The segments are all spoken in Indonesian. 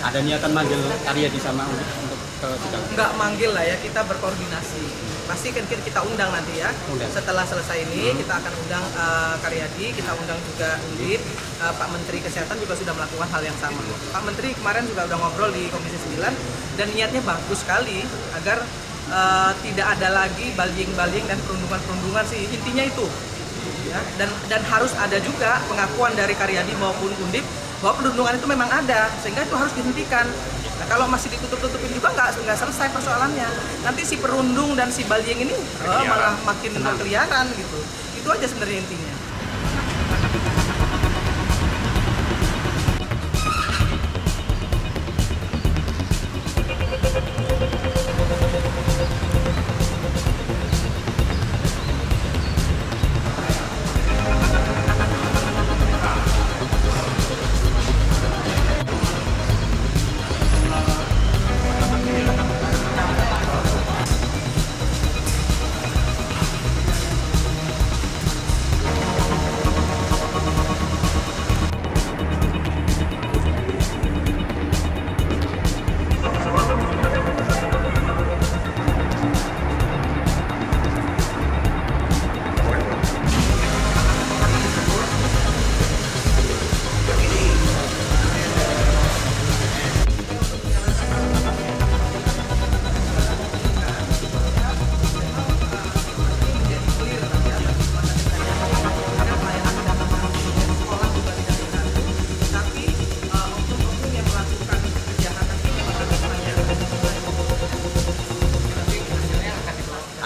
Ada niatan manggil Karyadi sama untuk ke Cicahem? Nggak manggil lah ya, kita berkoordinasi. Pasti kan kita undang nanti ya. Setelah selesai ini kita akan undang Karyadi, kita undang juga Undip. Pak Menteri Kesehatan juga sudah melakukan hal yang sama. Pak Menteri kemarin juga udah ngobrol di Komisi 9 dan niatnya bagus sekali agar tidak ada lagi baling-baling dan perundungan-perundungan sih. Intinya itu. Ya, dan harus ada juga pengakuan dari Karyadi maupun Undip bahwa perundungan itu memang ada, sehingga itu harus dihentikan. Nah, kalau masih ditutup-tutupin juga nggak selesai persoalannya. Nanti si perundung dan si balying ini malah makin berkeliaran gitu. Itu aja sebenarnya intinya.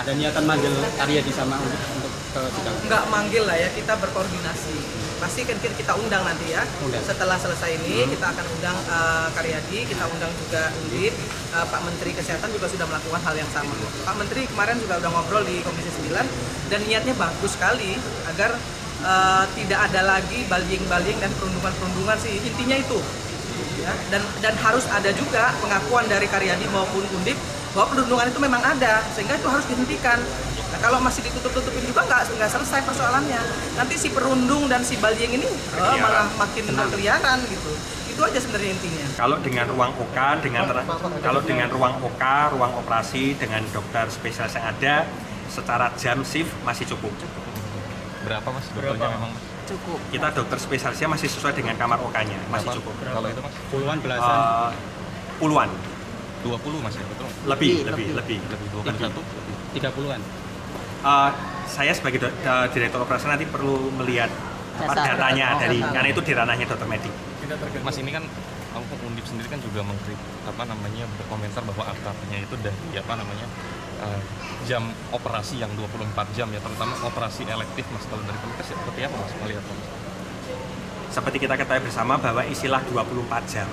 Ada niatan manggil Karyadi sama untuk ke Cicahem? Nggak manggil lah ya, kita berkoordinasi. Pasti kan kita undang nanti ya. Setelah selesai ini kita akan undang Karyadi, kita undang juga Undip. Pak Menteri Kesehatan juga sudah melakukan hal yang sama. Pak Menteri kemarin juga udah ngobrol di Komisi 9 dan niatnya bagus sekali agar tidak ada lagi baling-baling dan perundungan-perundungan sih. Intinya itu. Ya, dan harus ada juga pengakuan dari Karyadi maupun Undip bahwa perundungan itu memang ada, sehingga itu harus dihentikan. Nah, kalau masih ditutup-tutupin juga nggak selesai persoalannya. Nanti si perundung dan si balying ini malah makin berkeliaran gitu. Itu aja sebenarnya intinya. Kalau dengan ruang ruang operasi dengan dokter spesialis yang ada, secara jam shift masih cukup. Berapa mas dokternya memang? Cukup. Kita dokter spesialisnya masih sesuai dengan kamar OK-nya, masih cukup. Kalau itu mas? Puluhan, belasan? Puluhan. 20 mas ya, betul? Lebih. 21? 30-an? Saya sebagai direktur operasi nanti perlu melihat datanya karena itu di ranahnya dokter medik. Mas ini kan Undip sendiri kan juga berkomentar bahwa angkanya itu dari jam operasi yang 24 jam ya, terutama operasi elektif mas. Kalau dari Kemenkes seperti apa mas melihat mas? Seperti kita ketahui bersama bahwa istilah 24 jam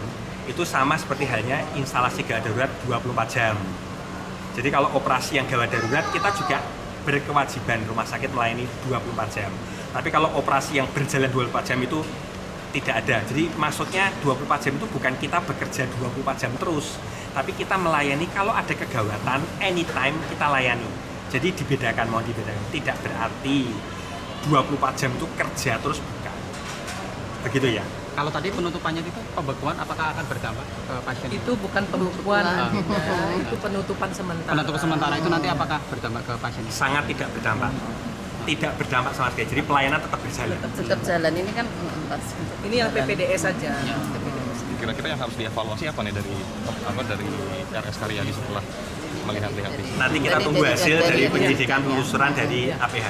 itu sama seperti halnya instalasi gawat darurat 24 jam. Jadi kalau operasi yang gawat darurat kita juga berkewajiban rumah sakit melayani 24 jam. Tapi kalau operasi yang berjalan 24 jam itu tidak ada. Jadi maksudnya 24 jam itu bukan kita bekerja 24 jam terus, tapi kita melayani kalau ada kegawatan anytime kita layani. Jadi mohon dibedakan. Tidak berarti 24 jam itu kerja terus bukan. Begitu ya. Kalau tadi penutupannya itu pembekuan, apakah akan berdampak ke pasien? Itu bukan pembekuan, itu penutupan sementara. Penutupan sementara itu nanti apakah berdampak ke pasien? Sangat tidak berdampak. Tidak berdampak sama sekali. Jadi pelayanan tetap berjalan. Tetap jalan ini kan Ini yang PPDS saja. Kira-kira yang harus dievaluasi apa nih dari RS Karyadi setelah melihat-lihat ini? Nanti kita tunggu hasil dari penyelidikan penelusuran dari APH.